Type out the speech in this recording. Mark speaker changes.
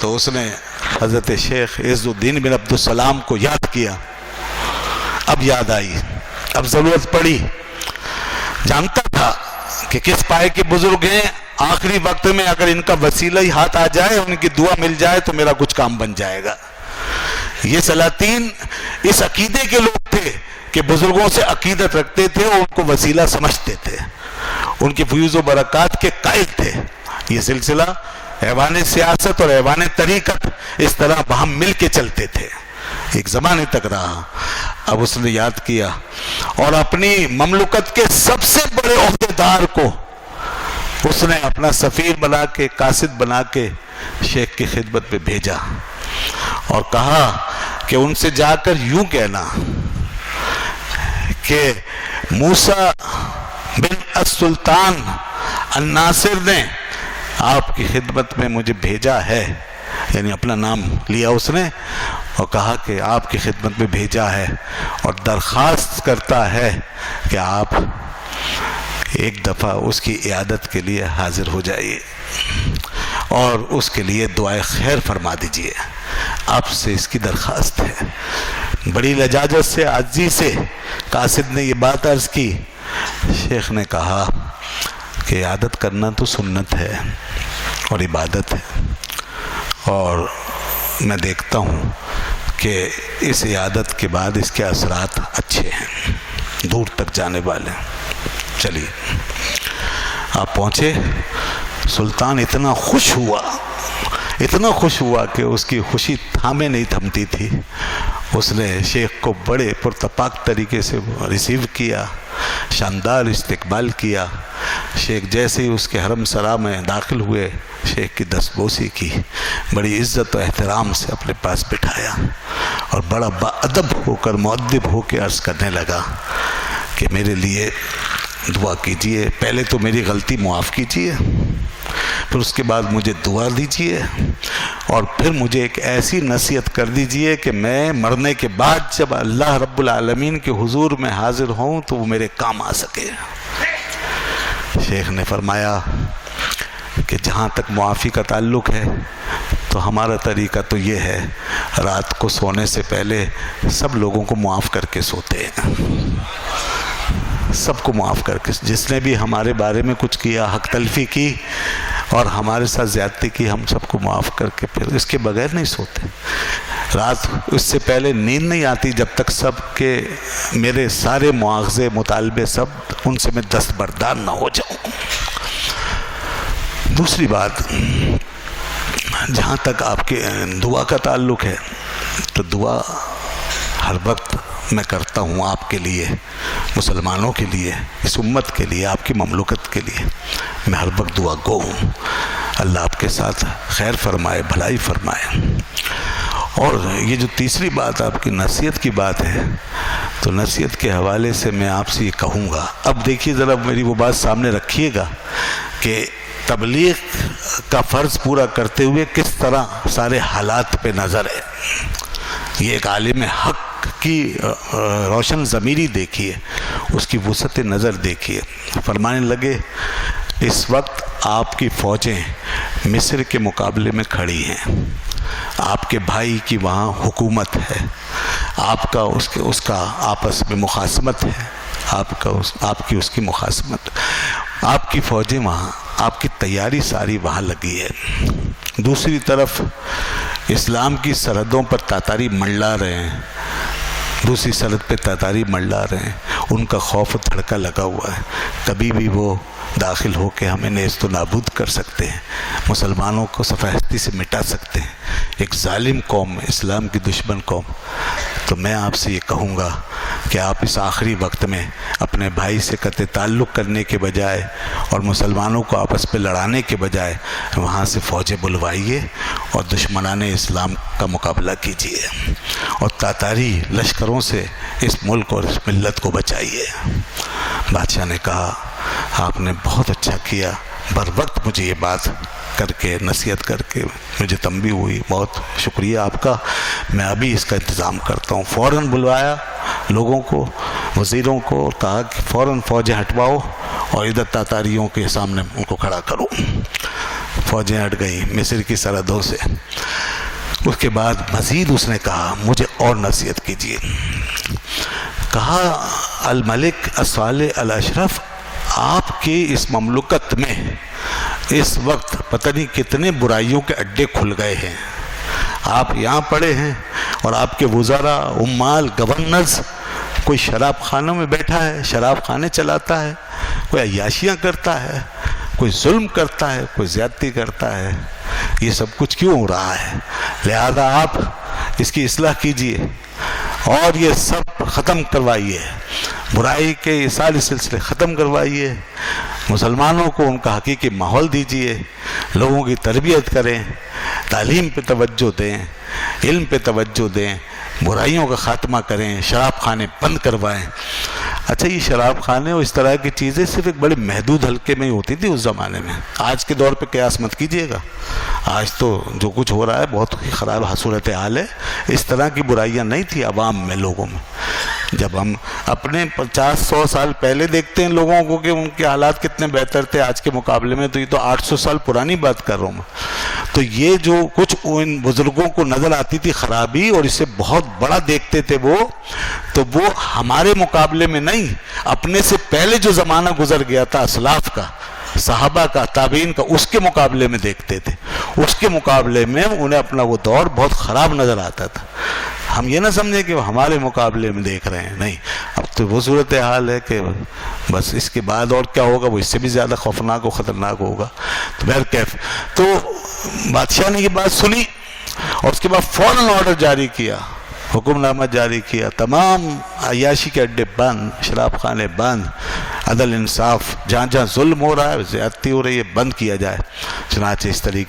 Speaker 1: تو اس نے حضرت شیخ عز الدین بن عبدالسلام کو یاد کیا. اب یاد آئی، اب ضرورت پڑی. جانتا تھا کہ کس پائے کے بزرگ ہیں، آخری وقت میں اگر ان کا وسیلہ ہی ہاتھ آ جائے، ان کی دعا مل جائے تو میرا کچھ کام بن جائے گا. یہ سلاطین اس عقیدے کے لوگ تھے کہ بزرگوں سے عقیدت رکھتے تھے اور ان کو وسیلہ سمجھتے تھے، ان کی فیوز و برکات کے قائل تھے. یہ سلسلہ ایوان سیاست اور ایوان طریقت اس طرح وہاں مل کے چلتے تھے، ایک زمانے تک رہا. اب اس نے یاد کیا اور اپنی مملکت کے سب سے بڑے عہدیدار کو اس نے اپنا سفیر بنا کے، قاصد بنا کے شیخ کی خدمت میں بھیجا اور کہا کہ ان سے جا کر یوں کہنا کہ موسیٰ بن السلطان الناصر نے آپ کی خدمت میں مجھے بھیجا ہے، یعنی اپنا نام لیا اس نے اور کہا کہ آپ کی خدمت میں بھیجا ہے اور درخواست کرتا ہے کہ آپ ایک دفعہ اس کی عیادت کے لیے حاضر ہو جائیے اور اس کے لیے دعائے خیر فرما دیجئے. آپ سے اس کی درخواست ہے. بڑی لجاجت سے، عاجزی سے قاصد نے یہ بات عرض کی. شیخ نے کہا کہ عیادت کرنا تو سنت ہے اور عبادت ہے، اور میں دیکھتا ہوں کہ اس عیادت کے بعد اس کے اثرات اچھے ہیں، دور تک جانے والے. چلیے آپ پہنچے. سلطان اتنا خوش ہوا کہ اس کی خوشی تھامے نہیں تھمتی تھی. اس نے شیخ کو بڑے پرتپاک طریقے سے ریسیو کیا، شاندار استقبال کیا. شیخ جیسے ہی اس کے حرم سرا میں داخل ہوئے، شیخ کی دستبوسی کی، بڑی عزت و احترام سے اپنے پاس بٹھایا اور بڑا باادب ہو کر، مؤدب ہو کے عرض کرنے لگا کہ میرے لیے دعا کیجئے. پہلے تو میری غلطی معاف کیجئے، پھر اس کے بعد مجھے دعا دیجئے، اور پھر مجھے ایک ایسی نصیحت کر دیجئے کہ میں مرنے کے بعد جب اللہ رب العالمین کے حضور میں حاضر ہوں تو وہ میرے کام آ سکے. شیخ نے فرمایا کہ جہاں تک معافی کا تعلق ہے تو ہمارا طریقہ تو یہ ہے، رات کو سونے سے پہلے سب لوگوں کو معاف کر کے سوتے ہیں. سب کو معاف کر کے، جس نے بھی ہمارے بارے میں کچھ کیا، حق تلفی کی اور ہمارے ساتھ زیادتی کی، ہم سب کو معاف کر کے پھر اس کے بغیر نہیں سوتے. رات اس سے پہلے نیند نہیں آتی جب تک سب کے میرے سارے مواخذے، مطالبے سب ان سے میں دستبردار نہ ہو جاؤں. دوسری بات، جہاں تک آپ کے دعا کا تعلق ہے تو دعا ہر وقت میں کرتا ہوں آپ کے لیے، مسلمانوں کے لیے، اس امت کے لیے، آپ کی مملکت کے لیے. میں ہر وقت دعا گو ہوں. اللہ آپ کے ساتھ خیر فرمائے، بھلائی فرمائے. اور یہ جو تیسری بات آپ کی نصیحت کی بات ہے، تو نصیحت کے حوالے سے میں آپ سے یہ کہوں گا. اب دیکھیے ذرا میری وہ بات سامنے رکھیے گا کہ تبلیغ کا فرض پورا کرتے ہوئے کس طرح سارے حالات پہ نظر ہے. یہ ایک عالم حق کی روشن ضمیری دیکھیے، اس کی وسعت نظر دیکھیے. فرمانے لگے اس وقت آپ کی فوجیں مصر کے مقابلے میں کھڑی ہیں، آپ کے بھائی کی وہاں حکومت ہے، آپ کا اس کا آپس میں مخاصمت ہے، آپ کی اس کی مخاصمت، آپ کی فوجیں وہاں، آپ کی تیاری ساری وہاں لگی ہے. دوسری طرف اسلام کی سرحدوں پر تاتاری منڈلا رہے ہیں، دوسری سرحد پہ تاتاری منڈلا رہے ہیں. ان کا خوف و دھڑکا لگا ہوا ہے، کبھی بھی وہ داخل ہو کے ہمیں نیست و نابود کر سکتے ہیں، مسلمانوں کو صفحستی سے مٹا سکتے ہیں. ایک ظالم قوم، اسلام کی دشمن قوم. تو میں آپ سے یہ کہوں گا کہ آپ اس آخری وقت میں اپنے بھائی سے قطع تعلق کرنے کے بجائے اور مسلمانوں کو آپس پہ لڑانے کے بجائے وہاں سے فوجیں بلوائیے اور دشمنان اسلام کا مقابلہ کیجیے اور تاتاری لشکروں سے اس ملک اور اس ملت کو بچائیے. بادشاہ نے کہا آپ نے بہت اچھا کیا، بر وقت مجھے یہ بات کر کے، نصیحت کر کے مجھے تنبیہ ہوئی، بہت شکریہ آپ کا. میں ابھی اس کا انتظام کرتا ہوں. فوراً بلوایا لوگوں کو، وزیروں کو، اور کہا کہ فوراً فوجیں ہٹواؤ اور ادھر تاتاریوں کے سامنے ان کو کھڑا کرو. فوجیں ہٹ گئیں مصر کی سرحدوں سے. اس کے بعد مزید اس نے کہا مجھے اور نصیحت کیجیے. کہا الملک الصالح الاشرف، آپ کے اس مملکت میں اس وقت پتہ نہیں کتنے برائیوں کے اڈے کھل گئے ہیں. آپ یہاں پڑے ہیں اور آپ کے وزراء، عمال، گورنرز، کوئی شراب خانوں میں بیٹھا ہے، شراب خانے چلاتا ہے، کوئی عیاشیاں کرتا ہے، کوئی ظلم کرتا ہے، کوئی زیادتی کرتا ہے. یہ سب کچھ کیوں ہو رہا ہے؟ لہذا آپ اس کی اصلاح کیجئے اور یہ سب ختم کروائیے، برائی کے یہ سارے سلسلے ختم کروائیے. مسلمانوں کو ان کا حقیقی ماحول دیجئے، لوگوں کی تربیت کریں، تعلیم پہ توجہ دیں، علم پہ توجہ دیں، برائیوں کا خاتمہ کریں، شراب خانے بند کروائیں. اچھا، یہ شراب خانے اور اس طرح کی چیزیں صرف ایک بڑے محدود حلقے میں ہی ہوتی تھی اس زمانے میں. آج کے دور پہ قیاس مت کیجئے گا. آج تو جو کچھ ہو رہا ہے بہت ہی خراب صورتحال ہے. اس طرح کی برائیاں نہیں تھی عوام میں، لوگوں میں. جب ہم اپنے 50-100 سال پہلے دیکھتے ہیں لوگوں کو کہ ان کے حالات کتنے بہتر تھے آج کے مقابلے میں، تو یہ تو 800 سال پرانی بات کر رہا ہوں میں. تو یہ جو کچھ ان بزرگوں کو نظر آتی تھی خرابی اور اسے بہت بڑا دیکھتے تھے وہ، تو وہ ہمارے مقابلے میں نہیں، اپنے سے پہلے جو زمانہ گزر گیا تھا اسلاف کا، صحابہ کا، تابعین کا، اس کے مقابلے میں دیکھتے تھے. اس کے مقابلے میں انہیں اپنا وہ دور بہت خراب نظر آتا تھا. ہم یہ نہ سمجھیں کہ وہ ہمارے مقابلے میں دیکھ رہے ہیں، نہیں. اب تو وہ صورتحال ہے کہ بس اس کے بعد اور کیا ہوگا وہ اس سے بھی زیادہ خوفناک و خطرناک ہوگا. تو بہرکیف تو بادشاہ نے یہ بات سنی اور اس کے بعد فوراً آرڈر جاری کیا، حکم نامہ جاری کیا، تمام عیاشی کے اڈے بند، شراب خانے بند، عدل انصاف، جہاں جہاں ظلم ہو رہا ہے، زیادتی ہو رہی ہے، بند کیا جائے. چنانچہ اس طریقے